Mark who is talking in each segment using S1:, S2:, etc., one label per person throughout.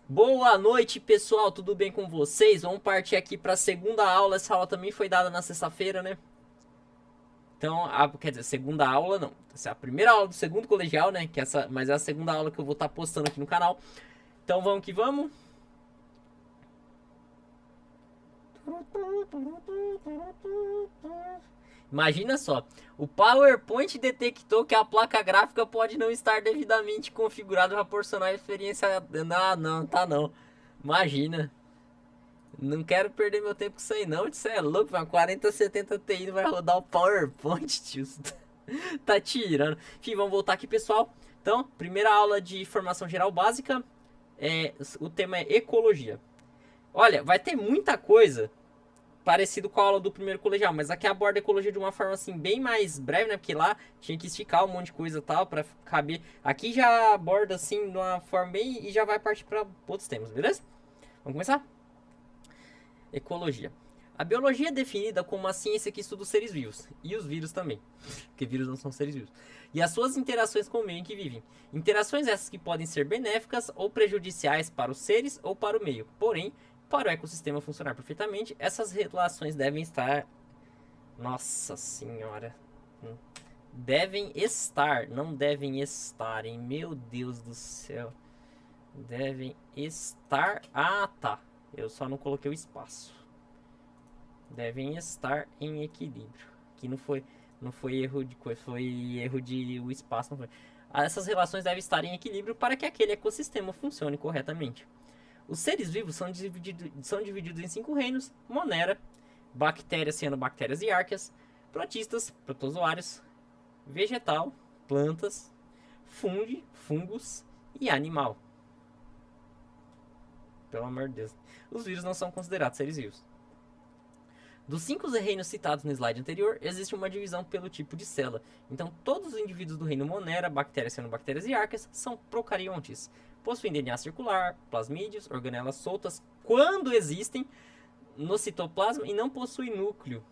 S1: Boa noite, pessoal, tudo bem com vocês? Vamos partir aqui para a segunda aula. Essa aula também foi dada na sexta-feira, né? Então, quer dizer, segunda aula não. Essa é a primeira aula do segundo colegial, né? Mas é a segunda aula que eu vou estar postando aqui no canal. Então vamos que vamos. Imagina só, o PowerPoint detectou que a placa gráfica pode não estar devidamente configurada para proporcionar a experiência. Não, não, tá não. Imagina. Não quero perder meu tempo com isso aí, não. Isso é louco, uma 4070 Ti não vai rodar o PowerPoint, tio. Tá tirando. Enfim, vamos voltar aqui, pessoal. Então, primeira aula de formação geral básica. O tema é ecologia. Olha, vai ter muita coisa parecido com a aula do primeiro colegial, mas aqui aborda a ecologia de uma forma assim bem mais breve, né? Porque lá tinha que esticar um monte de coisa e tal para caber. Aqui já aborda assim de uma forma bem e já vai partir para outros temas, beleza? Vamos começar? Ecologia. A biologia é definida como uma ciência que estuda os seres vivos, e os vírus também, porque vírus não são seres vivos, e as suas interações com o meio em que vivem. Interações essas que podem ser benéficas ou prejudiciais para os seres ou para o meio. Porém, para o ecossistema funcionar perfeitamente, essas relações devem estar... Nossa senhora. Devem estar, não devem estarem. Meu Deus do céu. Devem estar... Ah, tá. Eu só não coloquei o espaço. Devem estar em equilíbrio. Aqui não foi erro de coisa, foi erro de o espaço, não foi. Essas relações devem estar em equilíbrio para que aquele ecossistema funcione corretamente. Os seres vivos são divididos em 5 reinos: Monera, bactérias, cianobactérias e arqueias, protistas, protozoários, vegetal, plantas, fungos e animal. Pelo amor de Deus. Os vírus não são considerados seres vivos. Dos 5 reinos citados no slide anterior, existe uma divisão pelo tipo de célula. Então, todos os indivíduos do reino Monera, bactérias, cianobactérias e arqueias, são procariontes. Possuem DNA circular, plasmídeos, organelas soltas, quando existem, no citoplasma, e não possuem núcleo.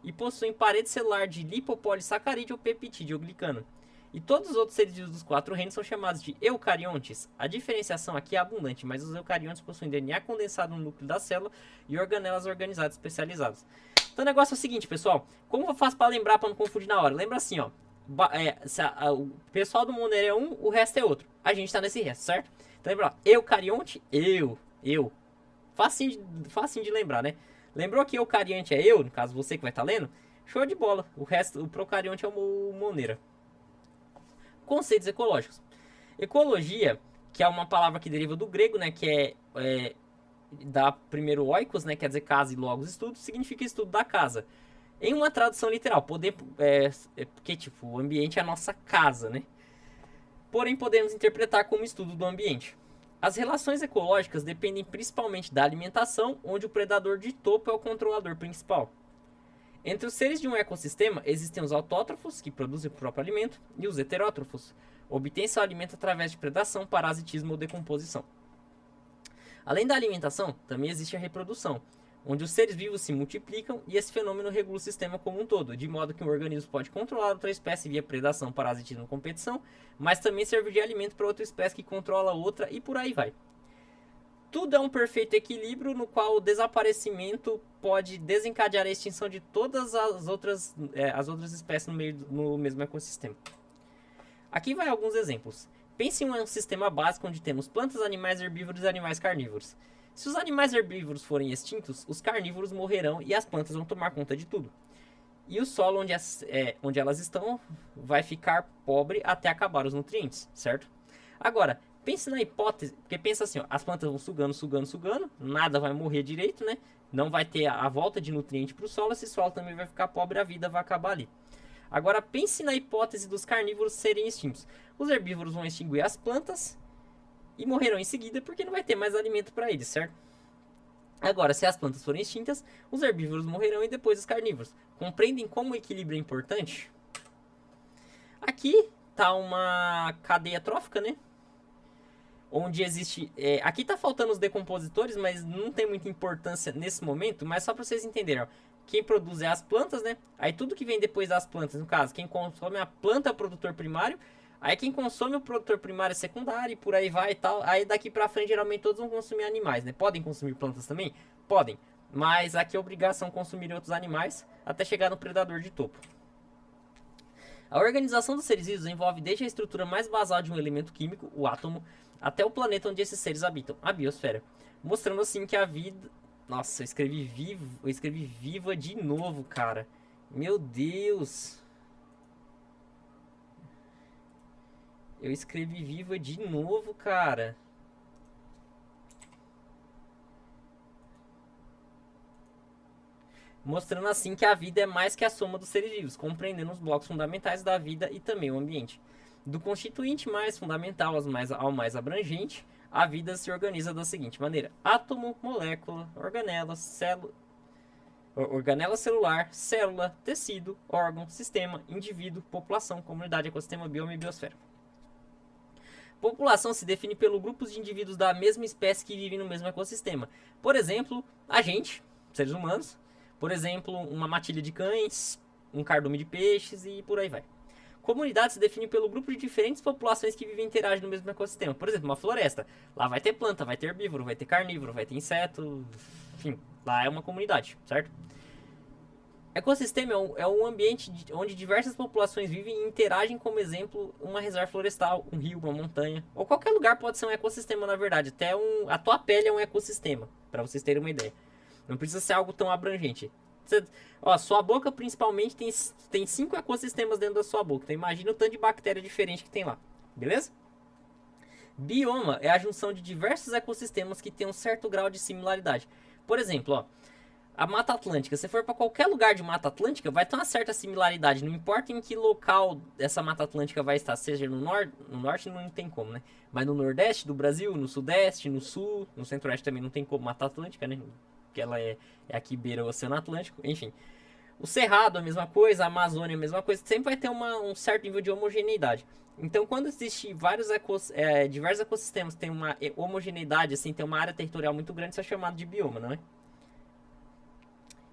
S1: E possuem parede celular de lipopolissacarídeo, peptídeo ou glicano. E todos os outros seres vivos dos 4 reinos são chamados de eucariontes. A diferenciação aqui é abundante, mas os eucariontes possuem DNA condensado no núcleo da célula e organelas organizadas especializadas. Então o negócio é o seguinte, pessoal. Como eu faço para lembrar, para não confundir na hora? Lembra assim, ó. O pessoal do Monero é um, o resto é outro. A gente tá nesse resto, certo? Então lembra, ó. Eucarionte, eu. Facinho de lembrar, né? Lembrou que eucarionte é eu, no caso você que vai estar lendo? Show de bola. O resto, o procarionte é o Monera. Conceitos ecológicos. Ecologia, que é uma palavra que deriva do grego, né, que da primeiro oikos, né, quer dizer casa e logos estudo, significa estudo da casa. Em uma tradução literal, porque tipo, o ambiente é a nossa casa, né? Porém, podemos interpretar como estudo do ambiente. As relações ecológicas dependem principalmente da alimentação, onde o predador de topo é o controlador principal. Entre os seres de um ecossistema, existem os autótrofos, que produzem o próprio alimento, e os heterótrofos, obtêm seu alimento através de predação, parasitismo ou decomposição. Além da alimentação, também existe a reprodução, onde os seres vivos se multiplicam e esse fenômeno regula o sistema como um todo, de modo que um organismo pode controlar outra espécie via predação, parasitismo ou competição, mas também servir de alimento para outra espécie que controla outra e por aí vai. Tudo é um perfeito equilíbrio no qual o desaparecimento pode desencadear a extinção de todas as outras espécies no mesmo ecossistema. Aqui vai alguns exemplos. Pense em um sistema básico onde temos plantas, animais herbívoros e animais carnívoros. Se os animais herbívoros forem extintos, os carnívoros morrerão e as plantas vão tomar conta de tudo. E o solo onde elas estão vai ficar pobre até acabar os nutrientes, certo? Agora, pense na hipótese, porque pensa assim, ó, as plantas vão sugando, nada vai morrer direito, né? Não vai ter a volta de nutriente para o solo, esse solo também vai ficar pobre, a vida vai acabar ali. Agora pense na hipótese dos carnívoros serem extintos. Os herbívoros vão extinguir as plantas e morrerão em seguida porque não vai ter mais alimento para eles, certo? Agora, se as plantas forem extintas, os herbívoros morrerão e depois os carnívoros. Compreendem como o equilíbrio é importante? Aqui está uma cadeia trófica, né? Onde existe... aqui está faltando os decompositores, mas não tem muita importância nesse momento. Mas só para vocês entenderem, ó, quem produz é as plantas, né? Aí tudo que vem depois das plantas, no caso, quem consome a planta é o produtor primário. Aí quem consome o produtor primário é secundário e por aí vai e tal. Aí daqui pra frente geralmente todos vão consumir animais, né? Podem consumir plantas também? Podem. Mas aqui é obrigação consumir outros animais até chegar no predador de topo. A organização dos seres vivos envolve desde a estrutura mais basal de um elemento químico, o átomo, até o planeta onde esses seres habitam, a biosfera. Mostrando assim que a vida... Nossa, eu escrevi viva de novo, cara. Meu Deus. Eu escrevi viva de novo, cara. Mostrando assim que a vida é mais que a soma dos seres vivos, compreendendo os blocos fundamentais da vida e também o ambiente. Do constituinte mais fundamental ao mais abrangente, a vida se organiza da seguinte maneira: átomo, molécula, organela celular, célula, tecido, órgão, sistema, indivíduo, população, comunidade, ecossistema, bioma e biosfera. População se define pelo grupo de indivíduos da mesma espécie que vivem no mesmo ecossistema. Por exemplo, a gente, seres humanos. Por exemplo, uma matilha de cães, um cardume de peixes e por aí vai. Comunidade se define pelo grupo de diferentes populações que vivem e interagem no mesmo ecossistema. Por exemplo, uma floresta. Lá vai ter planta, vai ter herbívoro, vai ter carnívoro, vai ter inseto. Enfim, lá é uma comunidade, certo? Ecossistema é um ambiente onde diversas populações vivem e interagem, como exemplo, uma reserva florestal, um rio, uma montanha. Ou qualquer lugar pode ser um ecossistema, na verdade. A tua pele é um ecossistema, para vocês terem uma ideia. Não precisa ser algo tão abrangente. Sua boca principalmente tem 5 ecossistemas dentro da sua boca. Então imagina o tanto de bactéria diferente que tem lá. Beleza? Bioma é a junção de diversos ecossistemas que tem um certo grau de similaridade. Por exemplo, a Mata Atlântica. Se for para qualquer lugar de Mata Atlântica, vai ter uma certa similaridade. Não importa em que local essa Mata Atlântica vai estar. Seja no norte não tem como, né? Mas no nordeste do Brasil, no sudeste, no sul, no centro-oeste também não tem como Mata Atlântica, né? Que ela é aqui beira o Oceano Atlântico, enfim. O Cerrado, a mesma coisa, a Amazônia, a mesma coisa, sempre vai ter um certo nível de homogeneidade. Então, quando existe diversos ecossistemas, tem uma homogeneidade, assim, tem uma área territorial muito grande, isso é chamado de bioma, não é?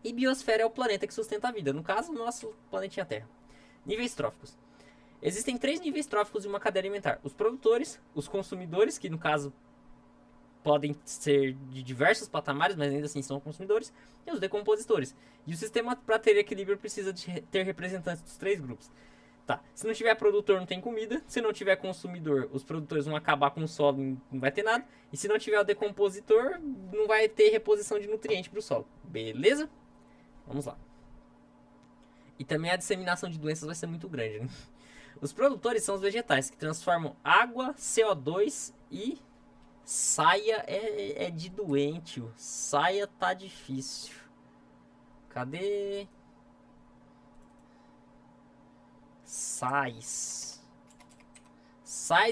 S1: E biosfera é o planeta que sustenta a vida, no caso, o nosso planetinha Terra. Níveis tróficos. Existem 3 níveis tróficos de uma cadeia alimentar. Os produtores, os consumidores, que no caso podem ser de diversos patamares, mas ainda assim são consumidores, e os decompositores. E o sistema, para ter equilíbrio, precisa de ter representantes dos 3 grupos. Tá, se não tiver produtor, não tem comida. Se não tiver consumidor, os produtores vão acabar com o solo, não vai ter nada. E se não tiver o decompositor, não vai ter reposição de nutriente para o solo. Beleza? Vamos lá. E também a disseminação de doenças vai ser muito grande, né? Os produtores são os vegetais, que transformam água, CO2 e... Saia é de doente. Saia tá difícil. Cadê? Sais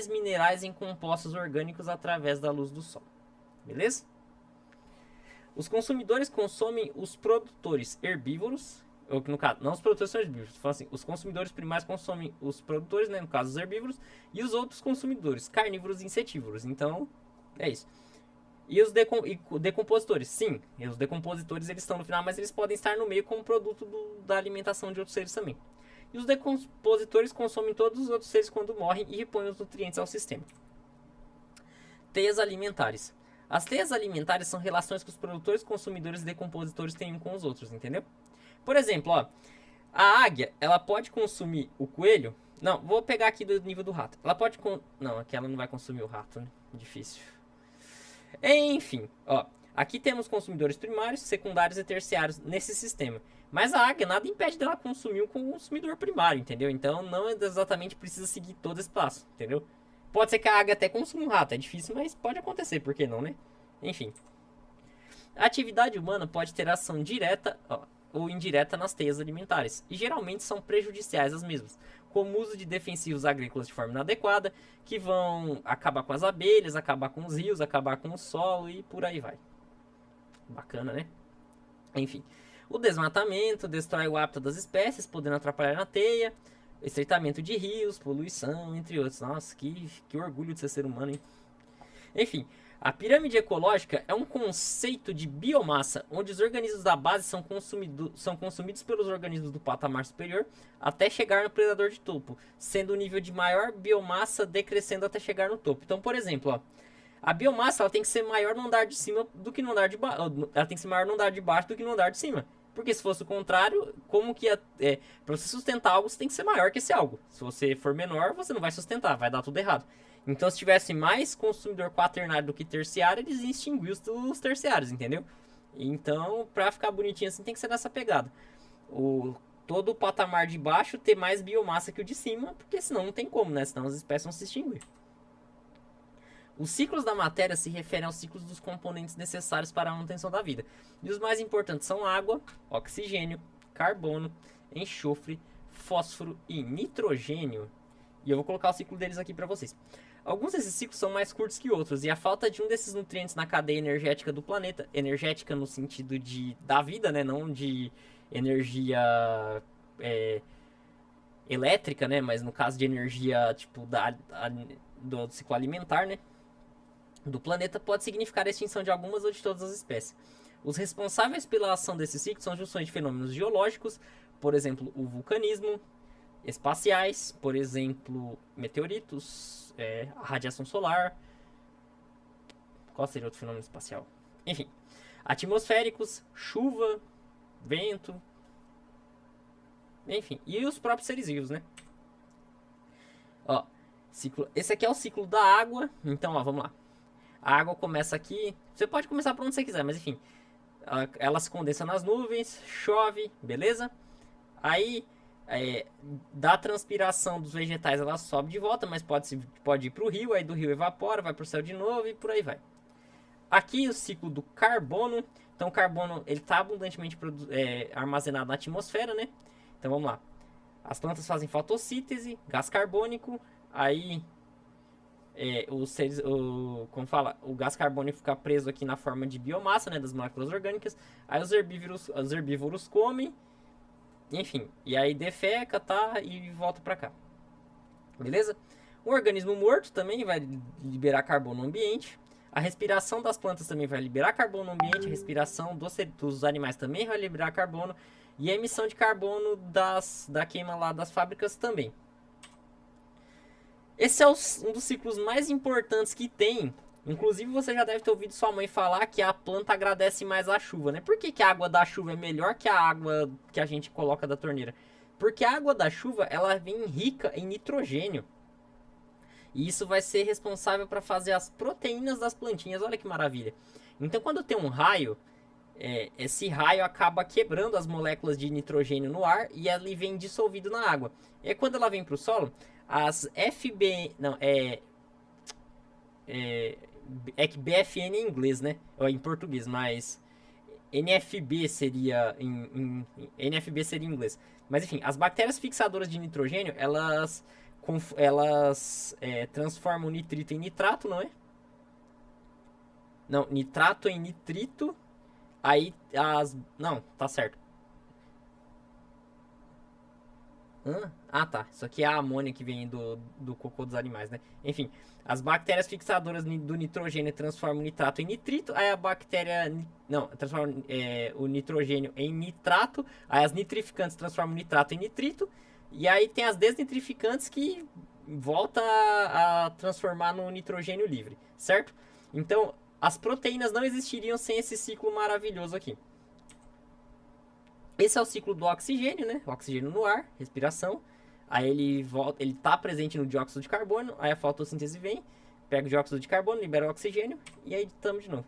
S1: minerais em compostos orgânicos através da luz do sol. Beleza? Os consumidores consomem os produtores herbívoros. Ou no caso, não os produtores são herbívoros. Assim, os consumidores primários consomem os produtores, né, no caso os herbívoros. E os outros consumidores, carnívoros e insetívoros. Então, é isso. E os decompositores? Sim, os decompositores eles estão no final, mas eles podem estar no meio como produto da alimentação de outros seres também. E os decompositores consomem todos os outros seres quando morrem e repõem os nutrientes ao sistema. Teias alimentares. As teias alimentares são relações que os produtores, consumidores e decompositores têm um com os outros, entendeu? Por exemplo, a águia, ela pode consumir o coelho. Não, vou pegar aqui do nível do rato. Ela pode... Não, aqui ela não vai consumir o rato, né? Difícil. Enfim, aqui temos consumidores primários, secundários e terciários nesse sistema. Mas a águia nada impede dela consumir o consumidor primário, entendeu? Então não exatamente precisa seguir todo esse passo, entendeu? Pode ser que a águia até consuma um rato, é difícil, mas pode acontecer, por que não, né? Enfim. A atividade humana pode ter ação direta ou indireta nas teias alimentares, e geralmente são prejudiciais às mesmas, como o uso de defensivos agrícolas de forma inadequada, que vão acabar com as abelhas, acabar com os rios, acabar com o solo e por aí vai. Bacana, né? Enfim. O desmatamento destrói o hábitat das espécies, podendo atrapalhar na teia, estreitamento de rios, poluição, entre outros. Nossa, que orgulho de ser humano, hein? Enfim, A pirâmide ecológica é um conceito de biomassa, onde os organismos da base são consumidos pelos organismos do patamar superior até chegar no predador de topo, sendo o nível de maior biomassa decrescendo até chegar no topo. Então, por exemplo, ó, a biomassa ela tem que ser maior no andar de cima do que no andar de baixo. Ela tem que ser maior no andar de baixo do que no andar de cima. Porque se fosse o contrário, como que ia. Para você sustentar algo, você tem que ser maior que esse algo. Se você for menor, você não vai sustentar, vai dar tudo errado. Então, se tivesse mais consumidor quaternário do que terciário, eles iam extinguir os terciários, entendeu? Então, pra ficar bonitinho assim, tem que ser nessa pegada. Todo o patamar de baixo ter mais biomassa que o de cima, porque senão não tem como, né? Senão as espécies vão se extinguir. Os ciclos da matéria se referem aos ciclos dos componentes necessários para a manutenção da vida. E os mais importantes são água, oxigênio, carbono, enxofre, fósforo e nitrogênio. E eu vou colocar o ciclo deles aqui para vocês. Alguns desses ciclos são mais curtos que outros, e a falta de um desses nutrientes na cadeia energética do planeta, energética no sentido da vida, né, não de energia elétrica, né, mas no caso de energia tipo do ciclo alimentar, né, do planeta, pode significar a extinção de algumas ou de todas as espécies. Os responsáveis pela ação desses ciclos são junções de fenômenos geológicos, por exemplo, o vulcanismo, espaciais, por exemplo, meteoritos, a radiação solar. Qual seria outro fenômeno espacial? Enfim, atmosféricos, chuva, vento, enfim, e os próprios seres vivos, né? Ó, esse aqui é o ciclo da água, então, ó, vamos lá. A água começa aqui, você pode começar por onde você quiser, mas enfim, ela se condensa nas nuvens, chove, beleza? Aí da transpiração dos vegetais ela sobe de volta, mas pode ir para o rio, aí do rio evapora, vai para o céu de novo e por aí vai. Aqui o ciclo do carbono. Então o carbono ele está abundantemente armazenado na atmosfera, né? Então vamos lá. As plantas fazem fotossíntese, gás carbônico, aí o gás carbônico fica preso aqui na forma de biomassa, né, das moléculas orgânicas. Aí os herbívoros comem. Enfim, e aí defeca, tá? E volta pra cá. Beleza? O organismo morto também vai liberar carbono no ambiente. A respiração das plantas também vai liberar carbono no ambiente. A respiração dos animais também vai liberar carbono. E a emissão de carbono da queima lá das fábricas também. Esse é um dos ciclos mais importantes que tem. Inclusive, você já deve ter ouvido sua mãe falar que a planta agradece mais a chuva, né? Por que a água da chuva é melhor que a água que a gente coloca da torneira? Porque a água da chuva, ela vem rica em nitrogênio. E isso vai ser responsável para fazer as proteínas das plantinhas. Olha que maravilha. Então, quando tem um raio, esse raio acaba quebrando as moléculas de nitrogênio no ar e ele vem dissolvido na água. E quando ela vem para o solo, as FB... Não, é que BFN é em inglês, né? Ou em português, mas NFB seria NFB seria em inglês. Mas enfim, as bactérias fixadoras de nitrogênio, elas transformam nitrito em nitrato, não é? Não, nitrato em nitrito. Aí não, tá certo. Ah, tá. Isso aqui é a amônia que vem do cocô dos animais, né? Enfim, as bactérias fixadoras do nitrogênio transformam o nitrato em nitrito. Aí a bactéria... Não, transforma o nitrogênio em nitrato. Aí as nitrificantes transformam o nitrato em nitrito. E aí tem as desnitrificantes que volta a transformar no nitrogênio livre, certo? Então, as proteínas não existiriam sem esse ciclo maravilhoso aqui. Esse é o ciclo do oxigênio, né? O oxigênio no ar, respiração. Aí ele tá presente no dióxido de carbono, aí a fotossíntese vem, pega o dióxido de carbono, libera o oxigênio e aí estamos de novo.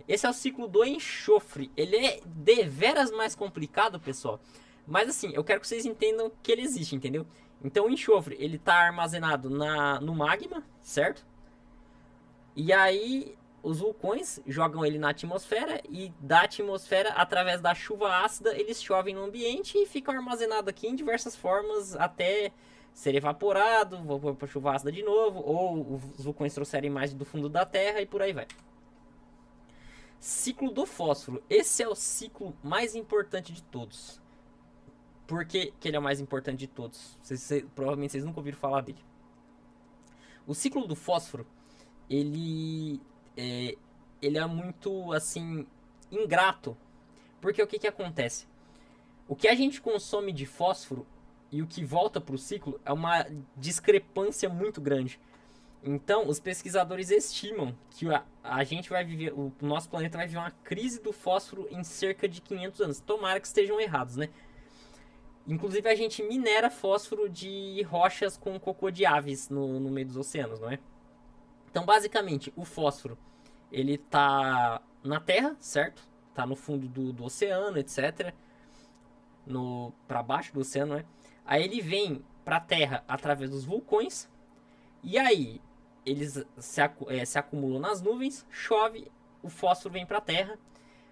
S1: Esse é o ciclo do enxofre. Ele é deveras mais complicado, pessoal. Mas assim, eu quero que vocês entendam que ele existe, entendeu? Então o enxofre, ele tá armazenado no magma, certo? E aí os vulcões jogam ele na atmosfera e da atmosfera, através da chuva ácida, eles chovem no ambiente e ficam armazenados aqui em diversas formas até ser evaporado, vou para chuva ácida de novo, ou os vulcões trouxerem mais do fundo da Terra e por aí vai. Ciclo do fósforo. Esse é o ciclo mais importante de todos. Por que ele é o mais importante de todos? Provavelmente vocês nunca ouviram falar dele. O ciclo do fósforo, ele ele é muito, assim, ingrato. Porque o que acontece? O que a gente consome de fósforo e o que volta para o ciclo é uma discrepância muito grande. Então, os pesquisadores estimam que a gente vai viver, o nosso planeta vai viver uma crise do fósforo em cerca de 500 anos. Tomara que estejam errados, né? Inclusive, a gente minera fósforo de rochas com cocô de aves no meio dos oceanos, não é? Então, basicamente, o fósforo, ele tá na Terra, certo? Tá no fundo do oceano, etc. Para baixo do oceano, né? Aí ele vem para a Terra através dos vulcões. E aí eles se acumulam nas nuvens, chove, o fósforo vem para a Terra.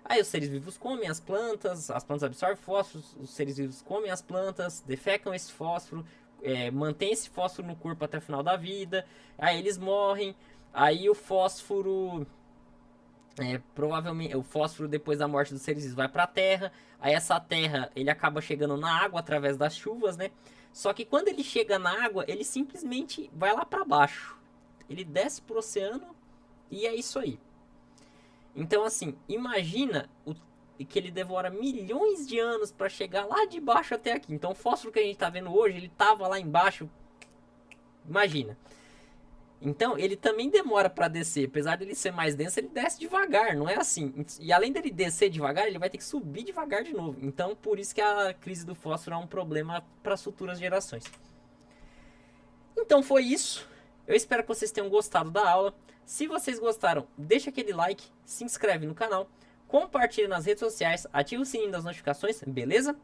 S1: Aí os seres vivos comem as plantas absorvem fósforo, os seres vivos comem as plantas, defecam esse fósforo, mantém esse fósforo no corpo até o final da vida. Aí eles morrem. Aí o fósforo provavelmente o fósforo depois da morte dos seres vivos vai para a Terra. Aí essa Terra ele acaba chegando na água através das chuvas, né? Só que quando ele chega na água, ele simplesmente vai lá para baixo. Ele desce pro oceano e é isso aí. Então assim, imagina que ele devora milhões de anos para chegar lá de baixo até aqui. Então o fósforo que a gente tá vendo hoje, ele tava lá embaixo. Imagina. Então, ele também demora para descer. Apesar dele ser mais denso, ele desce devagar, não é assim. E além dele descer devagar, ele vai ter que subir devagar de novo. Então, por isso que a crise do fósforo é um problema para as futuras gerações. Então, foi isso. Eu espero que vocês tenham gostado da aula. Se vocês gostaram, deixa aquele like, se inscreve no canal, compartilha nas redes sociais, ativa o sininho das notificações, beleza?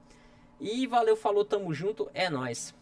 S1: E valeu, falou, tamo junto, é nóis.